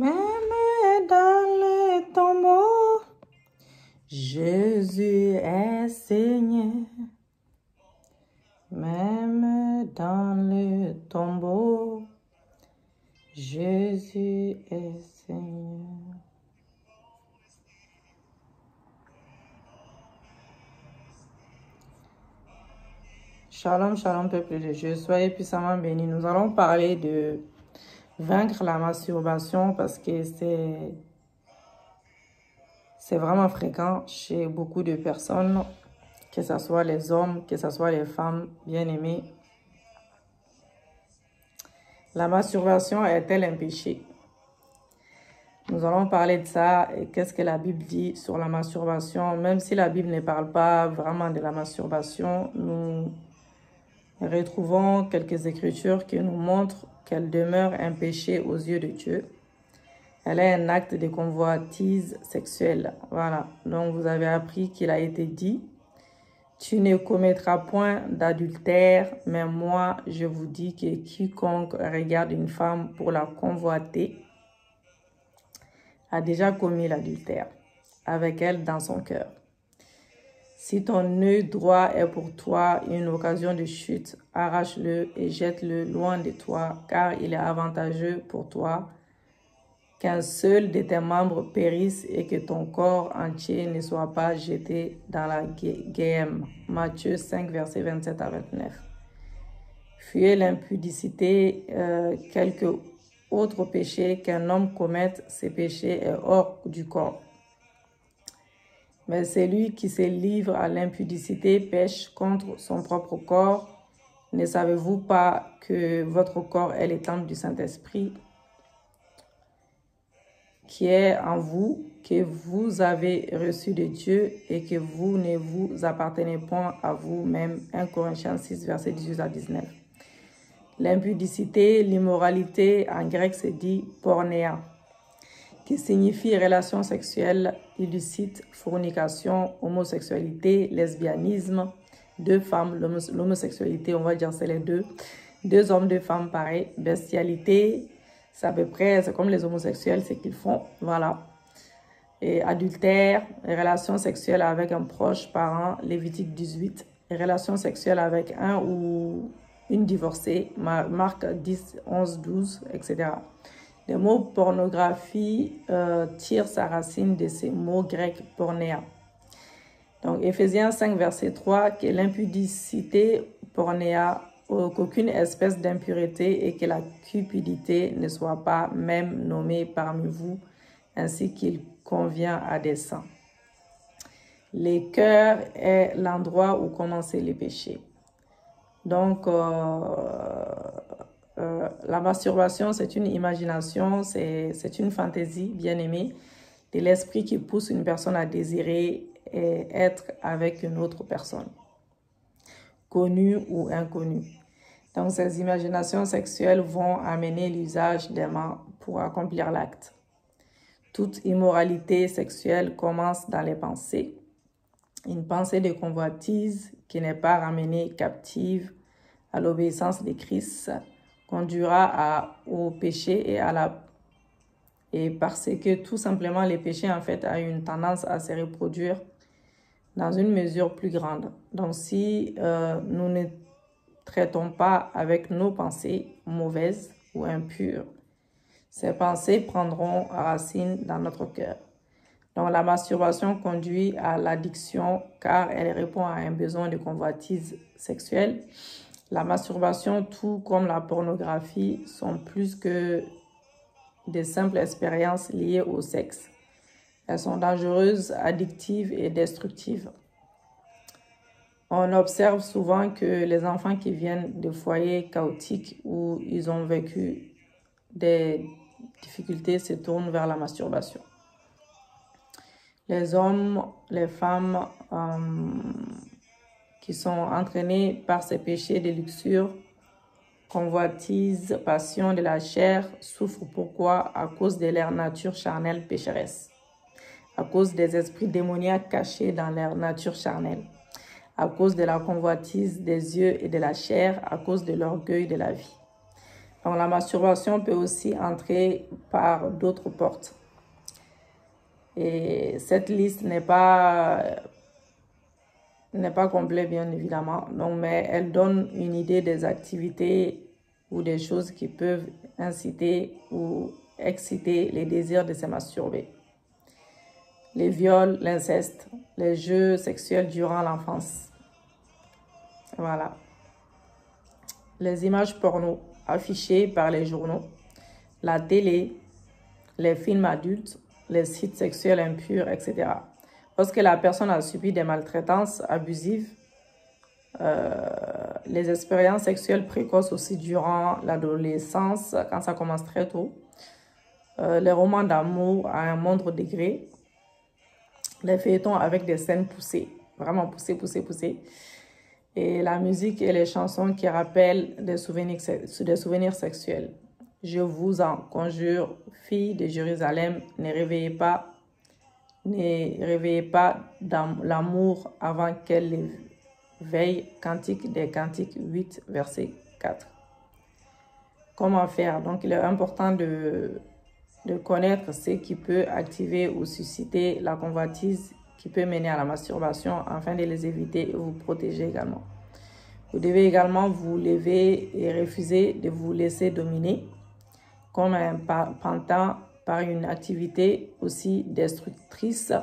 Même dans le tombeau, Jésus est Seigneur. Même dans le tombeau, Jésus est Seigneur. Shalom, shalom, peuple de Dieu. Soyez puissamment bénis. Nous allons parler de vaincre la masturbation parce que c'est vraiment fréquent chez beaucoup de personnes, que ce soit les hommes, que ce soit les femmes bien-aimées. La masturbation est-elle un péché? Nous allons parler de ça et qu'est-ce que la Bible dit sur la masturbation. Même si la Bible ne parle pas vraiment de la masturbation, nous retrouvons quelques écritures qui nous montrent qu'elle demeure un péché aux yeux de Dieu. Elle est un acte de convoitise sexuelle. Voilà. Donc, vous avez appris qu'il a été dit, « Tu ne commettras point d'adultère, mais moi, je vous dis que quiconque regarde une femme pour la convoiter a déjà commis l'adultère avec elle dans son cœur. Si ton œil droit est pour toi une occasion de chute, arrache-le et jette-le loin de toi, car il est avantageux pour toi qu'un seul de tes membres périsse et que ton corps entier ne soit pas jeté dans la guéhenne. » Matthieu 5, versets 27 à 29. Fuyez l'impudicité, quelque autre péché qu'un homme commette, ce péché est hors du corps. Mais celui qui se livre à l'impudicité pêche contre son propre corps. Ne savez-vous pas que votre corps est le temple du Saint-Esprit qui est en vous, que vous avez reçu de Dieu et que vous ne vous appartenez point à vous-même. 1 Corinthiens 6, versets 18 à 19. L'impudicité, l'immoralité, en grec se dit pornéa, qui signifie relation sexuelle illicite, fornication, homosexualité, lesbianisme, deux femmes, l'homosexualité, on va dire c'est les deux hommes, deux femmes, pareil, bestialité, c'est à peu près, c'est comme les homosexuels, c'est qu'ils font, voilà. Et adultère, relations sexuelles avec un proche parent, Lévitique 18, relations sexuelles avec un ou une divorcée, Marc 10, 11, 12, etc. Le mot pornographie tire sa racine de ces mots grecs pornéa. Donc, Éphésiens 5, verset 3, que l'impudicité pornéa, qu'aucune espèce d'impureté et que la cupidité ne soit pas même nommée parmi vous, ainsi qu'il convient à des saints. Le cœur est l'endroit où commencent les péchés. Donc, la masturbation, c'est une imagination, c'est une fantaisie bien aimée de l'esprit qui pousse une personne à désirer être avec une autre personne, connue ou inconnue. Donc, ces imaginations sexuelles vont amener l'usage des mains pour accomplir l'acte. Toute immoralité sexuelle commence dans les pensées. Une pensée de convoitise qui n'est pas ramenée captive à l'obéissance de Christ conduira au péché et parce que tout simplement les péchés en fait ont une tendance à se reproduire dans une mesure plus grande. Donc si nous ne traitons pas avec nos pensées mauvaises ou impures, ces pensées prendront racine dans notre cœur. Donc la masturbation conduit à l'addiction car elle répond à un besoin de convoitise sexuelle. La masturbation, tout comme la pornographie, sont plus que des simples expériences liées au sexe. Elles sont dangereuses, addictives et destructives. On observe souvent que les enfants qui viennent de foyers chaotiques où ils ont vécu des difficultés se tournent vers la masturbation. Les hommes, les femmes qui sont entraînés par ces péchés de luxure, convoitise, passion de la chair, souffrent. Pourquoi? À cause de leur nature charnelle pécheresse, à cause des esprits démoniaques cachés dans leur nature charnelle, à cause de la convoitise des yeux et de la chair, à cause de l'orgueil de la vie. Donc, la masturbation peut aussi entrer par d'autres portes. Et cette liste n'est pas complète, bien évidemment. Donc, mais elle donne une idée des activités ou des choses qui peuvent inciter ou exciter les désirs de se masturber. Les viols, l'inceste, les jeux sexuels durant l'enfance. Voilà. Les images porno affichées par les journaux, la télé, les films adultes, les sites sexuels impurs, etc. Lorsque la personne a subi des maltraitances abusives, les expériences sexuelles précoces aussi durant l'adolescence, quand ça commence très tôt, les romans d'amour à un moindre degré, les feuilletons avec des scènes poussées, vraiment poussées, et la musique et les chansons qui rappellent des souvenirs sexuels. Je vous en conjure, filles de Jérusalem, ne réveillez pas dans l'amour avant qu'elle veille. Cantique des Cantiques 8, verset 4. Comment faire? Donc, il est important de connaître ce qui peut activer ou susciter la convoitise qui peut mener à la masturbation afin de les éviter et vous protéger également. Vous devez également vous lever et refuser de vous laisser dominer comme un pantin par une activité aussi destructrice.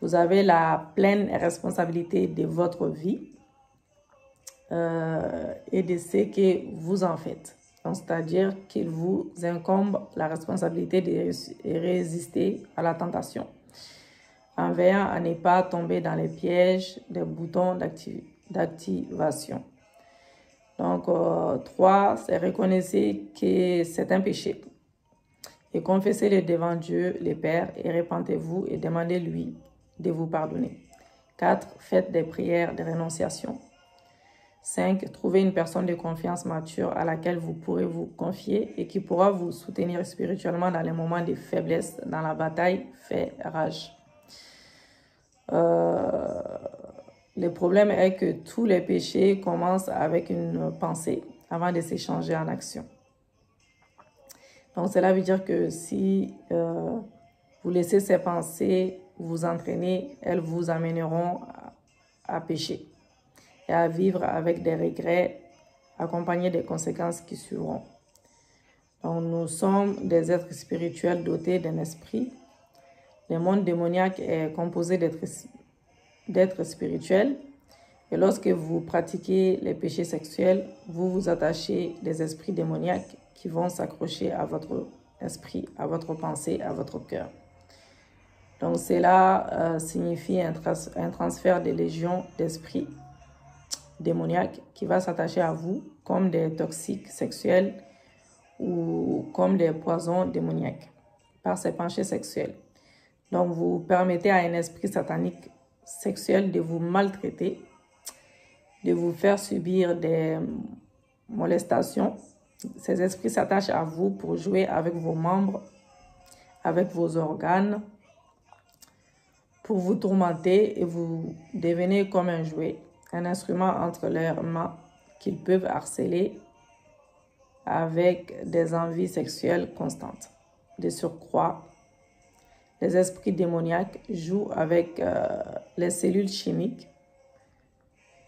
Vous avez la pleine responsabilité de votre vie et de ce que vous en faites. C'est-à-dire qu'il vous incombe la responsabilité de résister à la tentation, en veillant à ne pas tomber dans les pièges des boutons d'activation. Donc, 3, c'est reconnaître que c'est un péché et confessez-le devant Dieu, le Père, et repentez-vous et demandez-lui de vous pardonner. 4, faites des prières de rénonciation. 5, trouvez une personne de confiance mature à laquelle vous pourrez vous confier et qui pourra vous soutenir spirituellement dans les moments de faiblesse, dans la bataille fait rage. Le problème est que tous les péchés commencent avec une pensée avant de s'échanger en action. Donc, cela veut dire que si vous laissez ces pensées vous entraîner, elles vous amèneront à pécher et à vivre avec des regrets accompagnés des conséquences qui suivront. Donc, nous sommes des êtres spirituels dotés d'un esprit. Le monde démoniaque est composé d'êtres spirituels. Et lorsque vous pratiquez les péchés sexuels, vous vous attachez des esprits démoniaques qui vont s'accrocher à votre esprit, à votre pensée, à votre cœur. Donc, cela signifie un transfert de légions d'esprits démoniaques qui va s'attacher à vous comme des toxiques sexuels ou comme des poisons démoniaques par ces pensées sexuelles. Donc, vous permettez à un esprit satanique sexuel de vous maltraiter, de vous faire subir des molestations. Ces esprits s'attachent à vous pour jouer avec vos membres, avec vos organes, pour vous tourmenter et vous devenez comme un jouet, un instrument entre leurs mains qu'ils peuvent harceler avec des envies sexuelles constantes. De surcroît, les esprits démoniaques jouent avec les cellules chimiques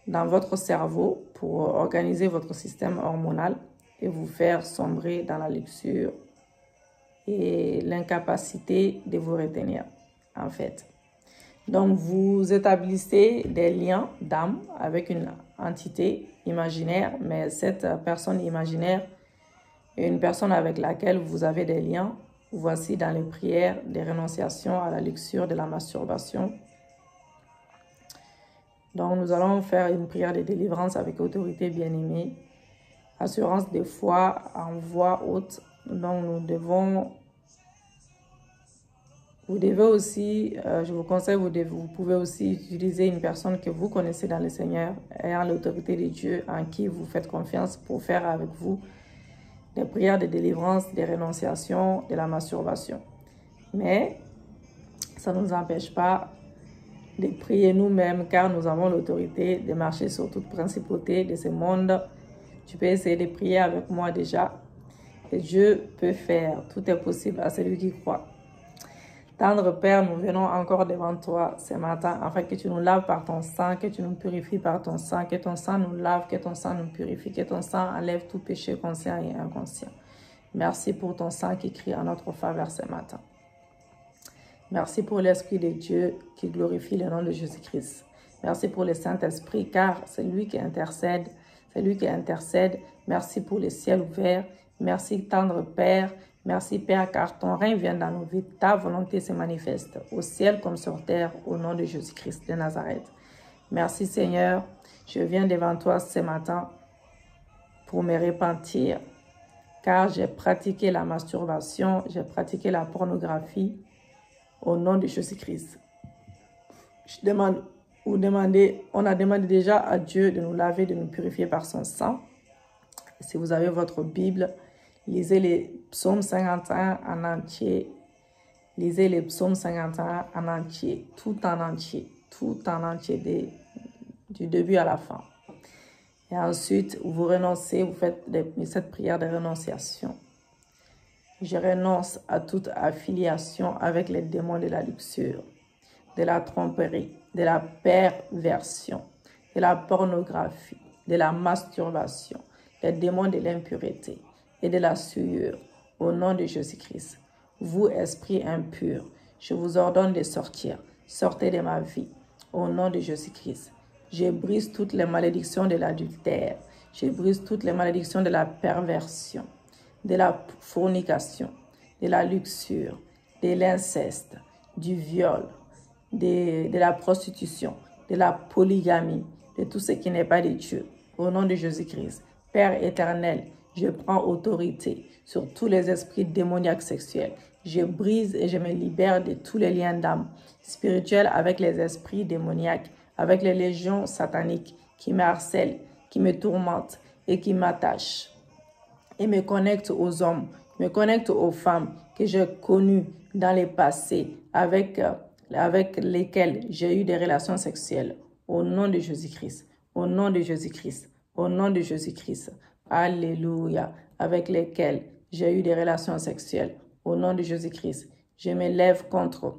dans votre cerveau pour organiser votre système hormonal et vous faire sombrer dans la luxure et l'incapacité de vous retenir, en fait. Donc, vous établissez des liens d'âme avec une entité imaginaire, mais cette personne imaginaire est une personne avec laquelle vous avez des liens. Voici dans les prières des rénonciations à la luxure de la masturbation. Donc, nous allons faire une prière de délivrance avec autorité bien-aimée, assurance de foi en voix haute. Donc, vous devez aussi, je vous conseille, vous pouvez aussi utiliser une personne que vous connaissez dans le Seigneur, ayant l'autorité de Dieu, en qui vous faites confiance pour faire avec vous des prières de délivrance, de rénonciation, de la masturbation. Mais ça ne nous empêche pas de prier nous-mêmes, car nous avons l'autorité de marcher sur toute principauté de ce monde. Tu peux essayer de prier avec moi déjà. que Dieu peut faire. Tout est possible à celui qui croit. Tendre Père, nous venons encore devant toi ce matin afin que tu nous laves par ton sang, que tu nous purifies par ton sang, que ton sang nous lave, que ton sang nous purifie, que ton sang enlève tout péché conscient et inconscient. Merci pour ton sang qui crie en notre faveur ce matin. Merci pour l'Esprit de Dieu qui glorifie le nom de Jésus-Christ. Merci pour le Saint-Esprit, car c'est lui qui intercède. C'est lui qui intercède. Merci pour le ciel ouvert. Merci, tendre Père. Merci, Père, car ton règne vient dans nos vies. Ta volonté se manifeste au ciel comme sur terre, au nom de Jésus-Christ de Nazareth. Merci, Seigneur. Je viens devant toi ce matin pour me repentir, car j'ai pratiqué la masturbation, j'ai pratiqué la pornographie au nom de Jésus-Christ. On a demandé déjà à Dieu de nous laver, de nous purifier par son sang. Si vous avez votre Bible, lisez les psaumes 51 en entier. Lisez les psaumes 51 en entier, tout en entier, du début à la fin. Et ensuite, vous renoncez, vous faites cette prière de renonciation. Je renonce à toute affiliation avec les démons de la luxure, de la tromperie, de la perversion, de la pornographie, de la masturbation, les démons de l'impureté et de la souillure, au nom de Jésus-Christ. Vous, esprits impurs, je vous ordonne de sortir. Sortez de ma vie, au nom de Jésus-Christ. Je brise toutes les malédictions de l'adultère. Je brise toutes les malédictions de la perversion, de la fornication, de la luxure, de l'inceste, du viol, de la prostitution, de la polygamie, de tout ce qui n'est pas de Dieu. Au nom de Jésus-Christ, Père éternel, je prends autorité sur tous les esprits démoniaques sexuels. Je brise et je me libère de tous les liens d'âme spirituels avec les esprits démoniaques, avec les légions sataniques qui me harcèlent, qui me tourmentent et qui m'attachent. Et me connectent aux hommes, me connectent aux femmes que j'ai connues dans le passé, avec lesquelles j'ai eu des relations sexuelles. Au nom de Jésus-Christ, au nom de Jésus-Christ, au nom de Jésus-Christ. Alléluia. Avec lesquelles j'ai eu des relations sexuelles. Au nom de Jésus-Christ, je me lève contre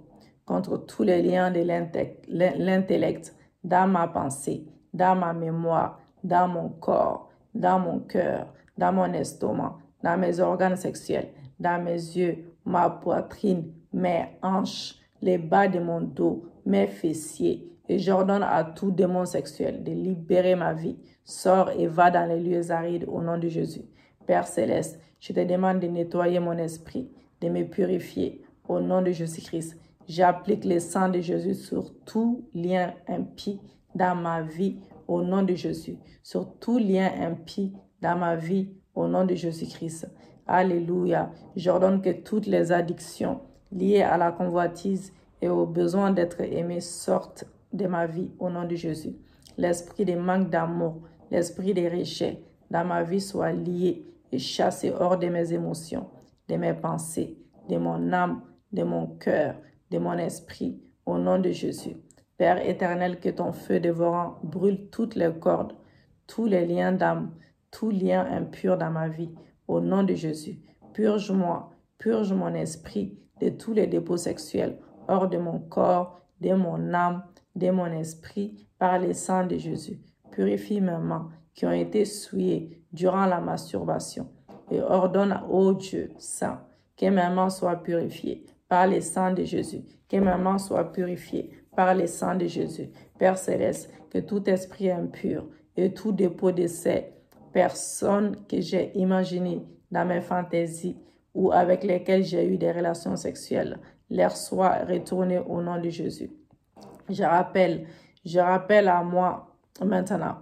tous les liens de l'intellect, dans ma pensée, dans ma mémoire, dans mon corps, dans mon cœur, dans mon estomac, dans mes organes sexuels, dans mes yeux, ma poitrine, mes hanches, les bas de mon dos, mes fessiers. Et j'ordonne à tout démon sexuel de libérer ma vie. Sors et va dans les lieux arides au nom de Jésus. Père Céleste, je te demande de nettoyer mon esprit, de me purifier au nom de Jésus-Christ. J'applique le sang de Jésus sur tout lien impie dans ma vie au nom de Jésus. Sur tout lien impie dans ma vie au nom de Jésus-Christ. Alléluia. J'ordonne que toutes les addictions liées à la convoitise et au besoin d'être aimé sortent de ma vie au nom de Jésus. L'esprit de manque d'amour, l'esprit de rejet dans ma vie soit lié et chassé hors de mes émotions, de mes pensées, de mon âme, de mon cœur, de mon esprit, au nom de Jésus. Père éternel, que ton feu dévorant brûle toutes les cordes, tous les liens d'âme, tout lien impur dans ma vie, au nom de Jésus. Purge-moi, purge mon esprit de tous les dépôts sexuels, hors de mon corps, de mon âme, de mon esprit, par le sang de Jésus. Purifie mes mains qui ont été souillées durant la masturbation et ordonne, ô Dieu saint, que mes mains soient purifiées par le sang de Jésus, que mes mains soient purifiées par le sang de Jésus. Père Céleste, que tout esprit impur et tout dépôt de ces personnes que j'ai imaginées dans mes fantaisies ou avec lesquelles j'ai eu des relations sexuelles, leur soit retourné au nom de Jésus. Je rappelle à moi maintenant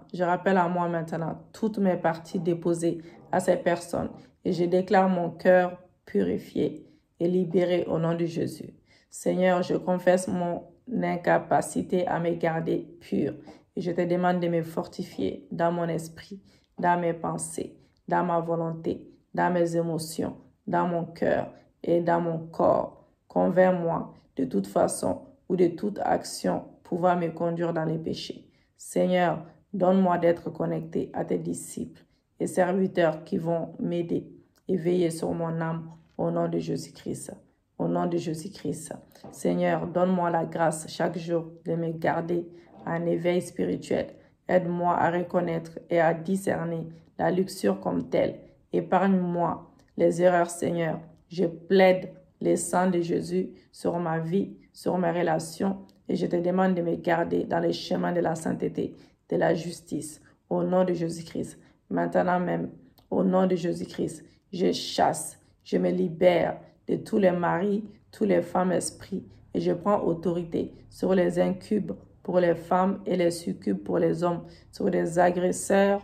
toutes mes parties déposées à ces personnes et je déclare mon cœur purifié et libéré au nom de Jésus. Seigneur, je confesse mon incapacité à me garder pur et je te demande de me fortifier dans mon esprit, dans mes pensées, dans ma volonté, dans mes émotions, dans mon cœur et dans mon corps. Convainc-moi de toute façon ou de toute action pouvant me conduire dans les péchés. Seigneur, donne-moi d'être connecté à tes disciples et serviteurs qui vont m'aider et veillez sur mon âme au nom de Jésus-Christ. Au nom de Jésus-Christ. Seigneur, donne-moi la grâce chaque jour de me garder en éveil spirituel. Aide-moi à reconnaître et à discerner la luxure comme telle. Épargne-moi les erreurs, Seigneur. Je plaide le sang de Jésus sur ma vie, sur mes relations, et je te demande de me garder dans les chemins de la sainteté, de la justice, au nom de Jésus-Christ. Maintenant même, au nom de Jésus-Christ, je chasse, je me libère de tous les maris, tous les femmes esprits, et je prends autorité sur les incubes pour les femmes et les succubes pour les hommes, sur les agresseurs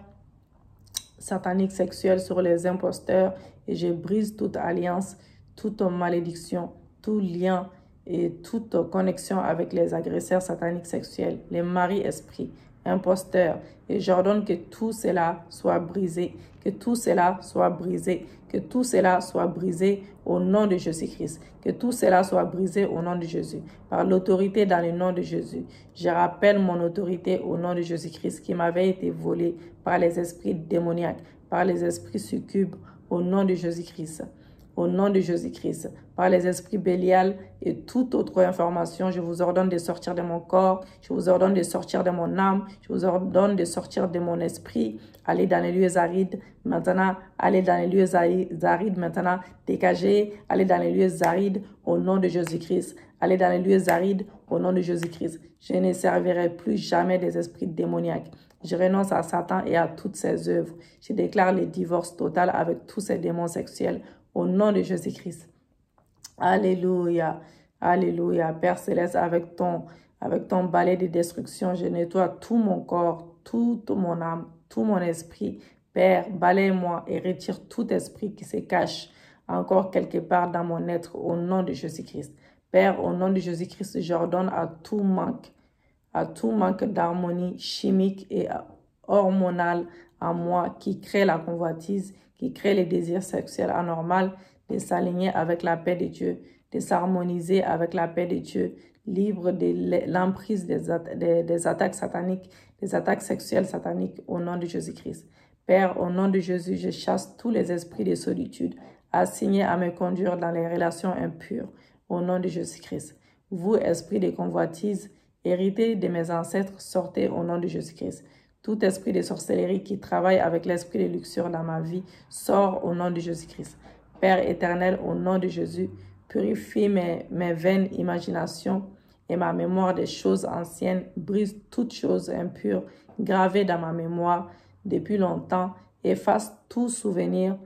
sataniques sexuels, sur les imposteurs, et je brise toute alliance, toute malédiction, tout lien et toute connexion avec les agresseurs sataniques sexuels, les maris esprits, imposteurs. Et j'ordonne que tout cela soit brisé, que tout cela soit brisé, que tout cela soit brisé au nom de Jésus-Christ, que tout cela soit brisé au nom de Jésus, par l'autorité dans le nom de Jésus. Je rappelle mon autorité au nom de Jésus-Christ qui m'avait été volée par les esprits démoniaques, par les esprits succubes, au nom de Jésus-Christ. Au nom de Jésus-Christ, par les esprits béliales et toute autre information, je vous ordonne de sortir de mon corps, je vous ordonne de sortir de mon âme, je vous ordonne de sortir de mon esprit, aller dans les lieux arides, maintenant, aller dans les lieux arides, maintenant, dégagez, aller dans les lieux arides au nom de Jésus-Christ, aller dans les lieux arides au nom de Jésus-Christ. Je ne servirai plus jamais des esprits démoniaques. Je renonce à Satan et à toutes ses œuvres. Je déclare le divorce total avec tous ces démons sexuels au nom de Jésus-Christ. Alléluia. Alléluia. Père Céleste, avec ton balai de destruction, je nettoie tout mon corps, toute mon âme, tout mon esprit. Père, balaye-moi et retire tout esprit qui se cache encore quelque part dans mon être au nom de Jésus-Christ. Père, au nom de Jésus-Christ, j'ordonne à tout manque d'harmonie chimique et hormonale en moi qui crée la convoitise, qui crée les désirs sexuels anormaux, de s'aligner avec la paix de Dieu, de s'harmoniser avec la paix de Dieu, libre de l'emprise des attaques sataniques, des attaques sexuelles sataniques au nom de Jésus-Christ. Père, au nom de Jésus, je chasse tous les esprits de solitude assignés à me conduire dans les relations impures au nom de Jésus-Christ. Vous, esprits de convoitise, hérités de mes ancêtres, sortez au nom de Jésus-Christ. Tout esprit de sorcellerie qui travaille avec l'esprit de luxure dans ma vie sort au nom de Jésus-Christ. Père éternel, au nom de Jésus, purifie mes vaines imaginations et ma mémoire des choses anciennes, brise toutes choses impures gravées dans ma mémoire depuis longtemps, efface tout souvenir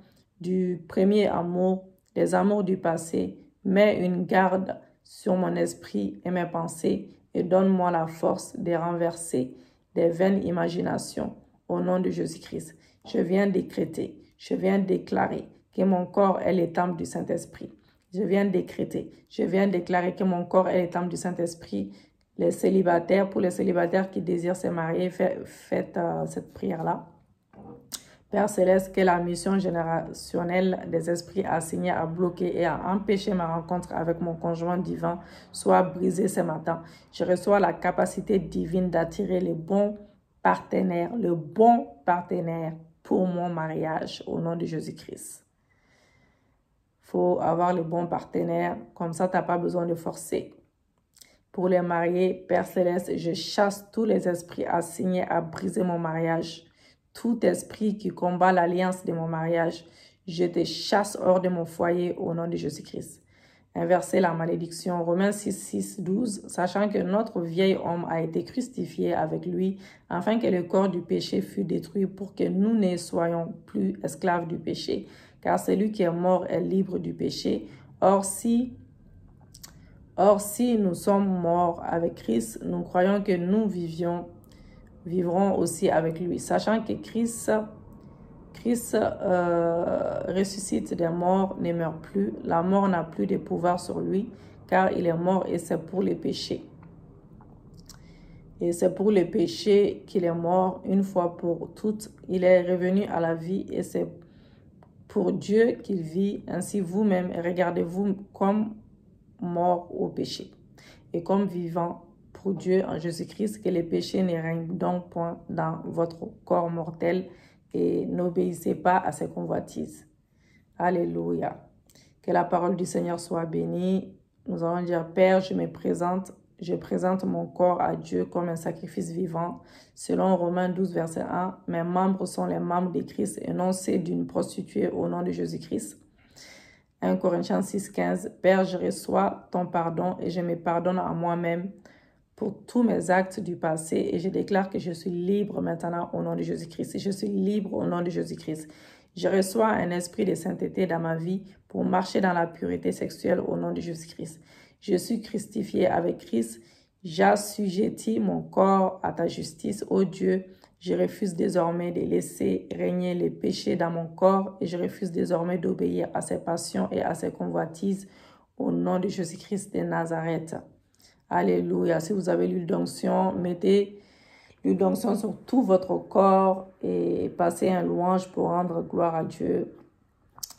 du premier amour, des amours du passé, mets une garde sur mon esprit et mes pensées et donne-moi la force de renverser des vaines imaginations au nom de Jésus-Christ. Je viens décréter, je viens déclarer que mon corps est le temple du Saint-Esprit. Je viens décréter, je viens déclarer que mon corps est le temple du Saint-Esprit. Les célibataires, pour les célibataires qui désirent se marier, faites cette prière-là. Père Céleste, que la mission générationnelle des esprits assignés à bloquer et à empêcher ma rencontre avec mon conjoint divin soit brisée ce matin. Je reçois la capacité divine d'attirer le bon partenaire pour mon mariage au nom de Jésus-Christ. Il faut avoir le bon partenaire, comme ça tu n'as pas besoin de forcer. Pour les mariés, Père Céleste, je chasse tous les esprits assignés à briser mon mariage. Tout esprit qui combat l'alliance de mon mariage, je te chasse hors de mon foyer au nom de Jésus-Christ. Inverser la malédiction, Romains 6:12, sachant que notre vieil homme a été crucifié avec lui, afin que le corps du péché fût détruit pour que nous ne soyons plus esclaves du péché. Car celui qui est mort est libre du péché. Or, si nous sommes morts avec Christ, nous croyons que nous vivrons aussi avec lui, sachant que Christ ressuscite des morts, ne meurt plus. La mort n'a plus de pouvoir sur lui, car il est mort et c'est pour les péchés. Et c'est pour le péché qu'il est mort une fois pour toutes. Il est revenu à la vie et c'est pour Dieu qu'il vit. Ainsi vous-même, regardez-vous comme mort au péché et comme vivant pour Dieu en Jésus-Christ, que les péchés ne règnent donc point dans votre corps mortel et n'obéissez pas à ses convoitises. Alléluia. Que la parole du Seigneur soit bénie. Nous allons dire, Père, je présente mon corps à Dieu comme un sacrifice vivant. Selon Romains 12, verset 1, mes membres sont les membres de Christ et non ceux d'une prostituée au nom de Jésus-Christ. 1 Corinthiens 6, 15, Père, je reçois ton pardon et je me pardonne à moi-même pour tous mes actes du passé et je déclare que je suis libre maintenant au nom de Jésus-Christ. Je suis libre au nom de Jésus-Christ. Je reçois un esprit de sainteté dans ma vie pour marcher dans la pureté sexuelle au nom de Jésus-Christ. Je suis crucifié avec Christ. J'assujettis mon corps à ta justice, ô Dieu. Je refuse désormais de laisser régner les péchés dans mon corps et je refuse désormais d'obéir à ses passions et à ses convoitises au nom de Jésus-Christ de Nazareth. Alléluia. Si vous avez l'huile d'onction, mettez l'huile d'onction sur tout votre corps et passez un louange pour rendre gloire à Dieu.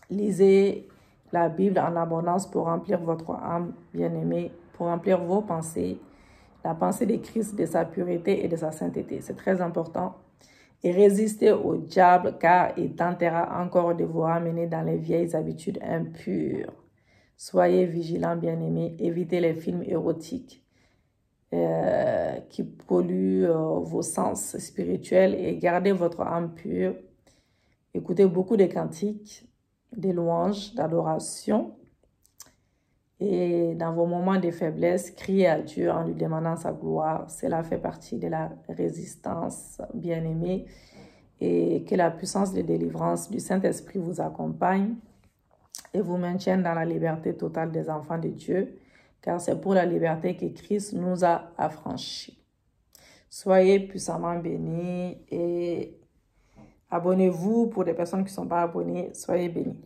Lisez la Bible en abondance pour remplir votre âme bien-aimée, pour remplir vos pensées, la pensée de Christ, de sa pureté et de sa sainteté. C'est très important. Et résistez au diable car il tentera encore de vous ramener dans les vieilles habitudes impures. Soyez vigilants, bien-aimés. Évitez les films érotiques qui polluent vos sens spirituels et gardez votre âme pure. Écoutez beaucoup de cantiques, des louanges, d'adoration. Et dans vos moments de faiblesse, criez à Dieu en lui demandant sa gloire. Cela fait partie de la résistance, bien-aimée. Et que la puissance de délivrance du Saint-Esprit vous accompagne et vous maintienne dans la liberté totale des enfants de Dieu, car c'est pour la liberté que Christ nous a affranchis. Soyez puissamment bénis et abonnez-vous pour les personnes qui ne sont pas abonnées. Soyez bénis.